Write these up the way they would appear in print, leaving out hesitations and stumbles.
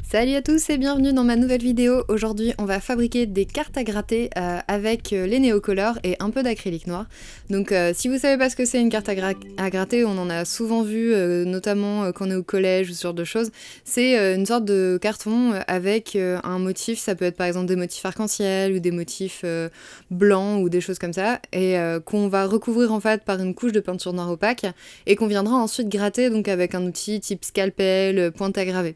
Salut à tous et bienvenue dans ma nouvelle vidéo. Aujourd'hui on va fabriquer des cartes à gratter avec les néocolores et un peu d'acrylique noir. Donc si vous savez pas ce que c'est une carte à gratter, on en a souvent vu notamment quand on est au collège ou ce genre de choses. C'est une sorte de carton avec un motif, ça peut être par exemple des motifs arc-en-ciel ou des motifs blancs ou des choses comme ça, et qu'on va recouvrir en fait par une couche de peinture noire opaque et qu'on viendra ensuite gratter donc avec un outil type scalpel, pointe à graver.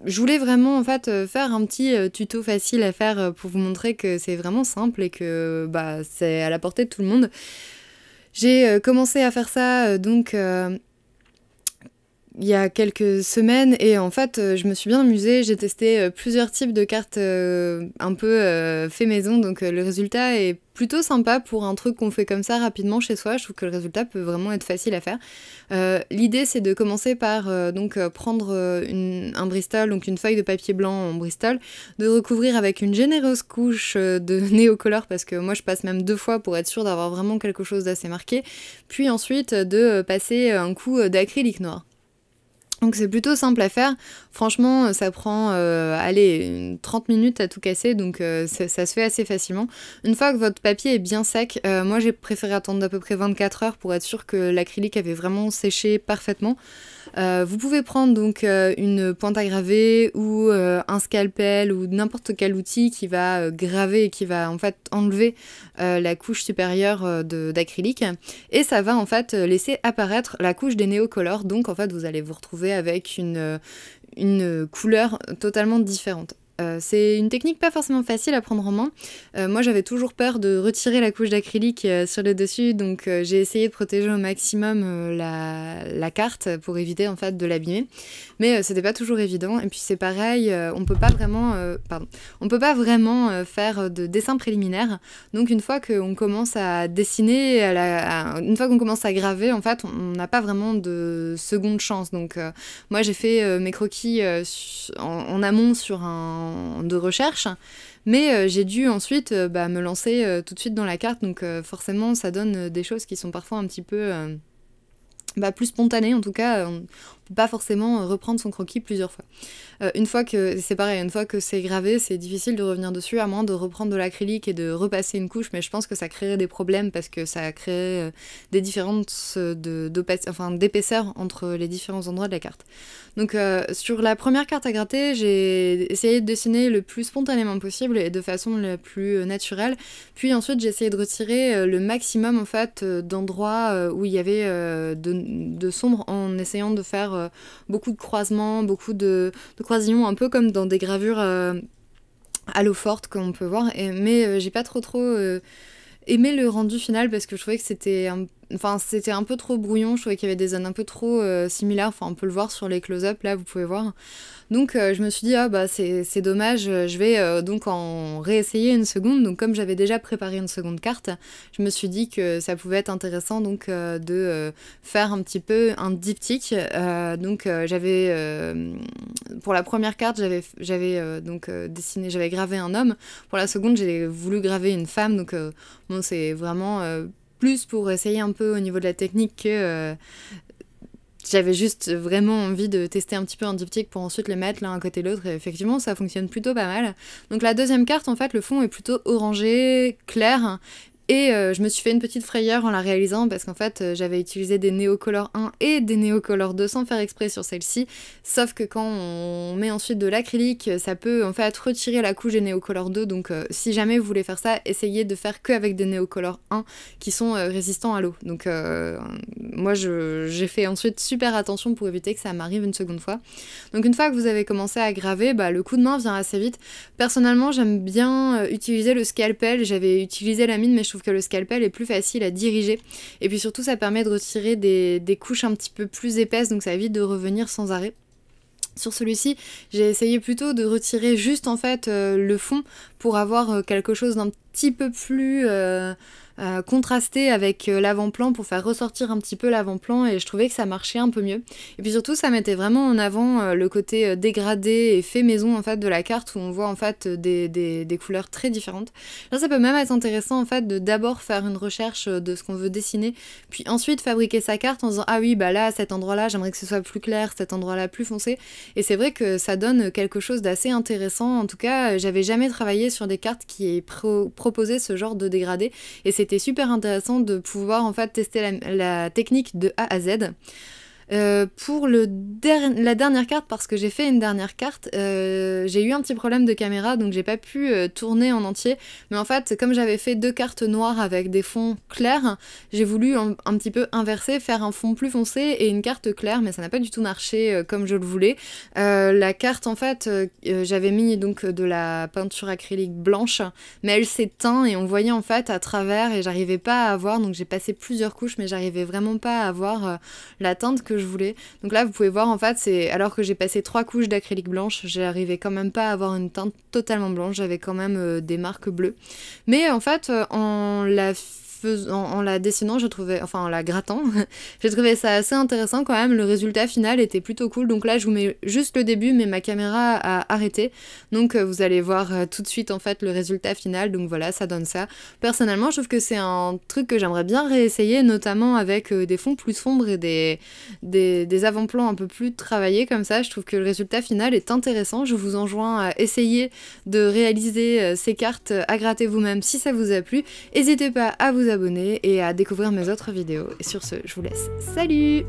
Je voulais vraiment en fait faire un petit tuto facile à faire pour vous montrer que c'est vraiment simple et que c'est à la portée de tout le monde. J'ai commencé à faire ça il y a quelques semaines et en fait je me suis bien amusée, j'ai testé plusieurs types de cartes un peu fait maison, donc le résultat est plutôt sympa pour un truc qu'on fait comme ça rapidement chez soi. Je trouve que le résultat peut vraiment être facile à faire. L'idée c'est de commencer par prendre un Bristol, donc une feuille de papier blanc en Bristol, de recouvrir avec une généreuse couche de néocolore, parce que moi je passe même 2 fois pour être sûre d'avoir vraiment quelque chose d'assez marqué, puis ensuite de passer un coup d'acrylique noir. Donc c'est plutôt simple à faire, franchement ça prend 30 minutes à tout casser, donc ça se fait assez facilement. Une fois que votre papier est bien sec, moi j'ai préféré attendre d'à peu près 24 heures pour être sûr que l'acrylique avait vraiment séché parfaitement. Vous pouvez prendre donc une pointe à graver ou un scalpel ou n'importe quel outil qui va graver et qui va en fait enlever la couche supérieure d'acrylique, et ça va en fait laisser apparaître la couche des néocolores. Donc en fait vous allez vous retrouver avec une couleur totalement différente. C'est une technique pas forcément facile à prendre en main. Moi j'avais toujours peur de retirer la couche d'acrylique sur le dessus, donc j'ai essayé de protéger au maximum la carte pour éviter en fait de l'abîmer. Mais c'était pas toujours évident, et puis c'est pareil, on peut pas vraiment faire de dessin préliminaire. Donc une fois qu'on commence à dessiner, une fois qu'on commence à graver, en fait on n'a pas vraiment de seconde chance. Donc moi j'ai fait mes croquis en amont sur de recherche, mais j'ai dû ensuite me lancer tout de suite dans la carte, donc forcément ça donne des choses qui sont parfois un petit peu plus spontanées. En tout cas on peut pas forcément reprendre son croquis plusieurs fois. Une fois que c'est gravé, c'est difficile de revenir dessus, à moins de reprendre de l'acrylique et de repasser une couche, mais je pense que ça créerait des problèmes parce que ça créerait des différences d'épaisseur entre les différents endroits de la carte. Donc sur la première carte à gratter, j'ai essayé de dessiner le plus spontanément possible et de façon la plus naturelle. Puis ensuite j'ai essayé de retirer le maximum en fait d'endroits où il y avait de sombre, en essayant de faire beaucoup de croisements, beaucoup de croisillons, un peu comme dans des gravures à l'eau forte qu'on peut voir. Mais j'ai pas trop aimé le rendu final, parce que je trouvais que c'était un peu trop brouillon. Je trouvais qu'il y avait des zones un peu trop similaires. Enfin, on peut le voir sur les close-up, là, vous pouvez voir. Donc je me suis dit, c'est dommage, je vais donc en réessayer une seconde. Donc comme j'avais déjà préparé une seconde carte, je me suis dit que ça pouvait être intéressant donc de faire un petit peu un diptyque. Pour la première carte, j'avais gravé un homme. Pour la seconde, j'ai voulu graver une femme. Donc c'est vraiment plus pour essayer un peu au niveau de la technique que j'avais juste vraiment envie de tester un petit peu un diptyque pour ensuite les mettre l'un à côté de l'autre, et effectivement ça fonctionne plutôt pas mal. Donc la deuxième carte, en fait, le fond est plutôt orangé, clair, et je me suis fait une petite frayeur en la réalisant, parce qu'en fait j'avais utilisé des néocolores 1 et des néocolores 2 sans faire exprès sur celle-ci, sauf que quand on met ensuite de l'acrylique, ça peut en fait retirer la couche des néocolores 2, donc si jamais vous voulez faire ça, essayez de faire que avec des néocolores 1 qui sont résistants à l'eau. Donc moi j'ai fait ensuite super attention pour éviter que ça m'arrive une seconde fois. Donc une fois que vous avez commencé à graver, le coup de main vient assez vite. Personnellement j'aime bien utiliser le scalpel, j'avais utilisé la mine, mais je trouve que le scalpel est plus facile à diriger, et puis surtout ça permet de retirer des couches un petit peu plus épaisses, donc ça évite de revenir sans arrêt. Sur celui-ci, j'ai essayé plutôt de retirer juste en fait le fond pour avoir quelque chose d'un petit peu plus contraster avec l'avant-plan pour faire ressortir un petit peu l'avant-plan et je trouvais que ça marchait un peu mieux. Et puis surtout ça mettait vraiment en avant le côté dégradé et fait maison en fait de la carte où on voit en fait des couleurs très différentes. Là ça peut même être intéressant en fait de d'abord faire une recherche de ce qu'on veut dessiner, puis ensuite fabriquer sa carte en disant ah oui bah là à cet endroit là j'aimerais que ce soit plus clair, cet endroit là plus foncé, et c'est vrai que ça donne quelque chose d'assez intéressant. En tout cas j'avais jamais travaillé sur des cartes qui proposaient ce genre de dégradé et c'était super intéressant de pouvoir en fait tester la technique de A à Z. Pour la dernière carte, parce que j'ai fait une dernière carte, j'ai eu un petit problème de caméra, donc j'ai pas pu tourner en entier. Mais en fait, comme j'avais fait 2 cartes noires avec des fonds clairs, j'ai voulu un petit peu inverser, faire un fond plus foncé et une carte claire, mais ça n'a pas du tout marché comme je le voulais. La carte, en fait, j'avais mis donc de la peinture acrylique blanche, mais elle s'éteint et on voyait en fait à travers et j'arrivais pas à voir, donc j'ai passé plusieurs couches, mais j'arrivais vraiment pas à voir la teinte que je voulais. Donc là vous pouvez voir en fait c'est alors que j'ai passé 3 couches d'acrylique blanche, j'arrivais quand même pas à avoir une teinte totalement blanche, j'avais quand même des marques bleues. Mais en fait en la dessinant, je trouvais, enfin en la grattant, j'ai trouvé ça assez intéressant quand même, le résultat final était plutôt cool. Donc là je vous mets juste le début mais ma caméra a arrêté, donc vous allez voir tout de suite en fait le résultat final. Donc voilà, ça donne ça. Personnellement je trouve que c'est un truc que j'aimerais bien réessayer, notamment avec des fonds plus sombres et des avant-plans un peu plus travaillés comme ça. Je trouve que le résultat final est intéressant. Je vous enjoins à essayer de réaliser ces cartes à gratter vous-même si ça vous a plu. N'hésitez pas à vous abonner et à découvrir mes autres vidéos. Et sur ce, je vous laisse. Salut!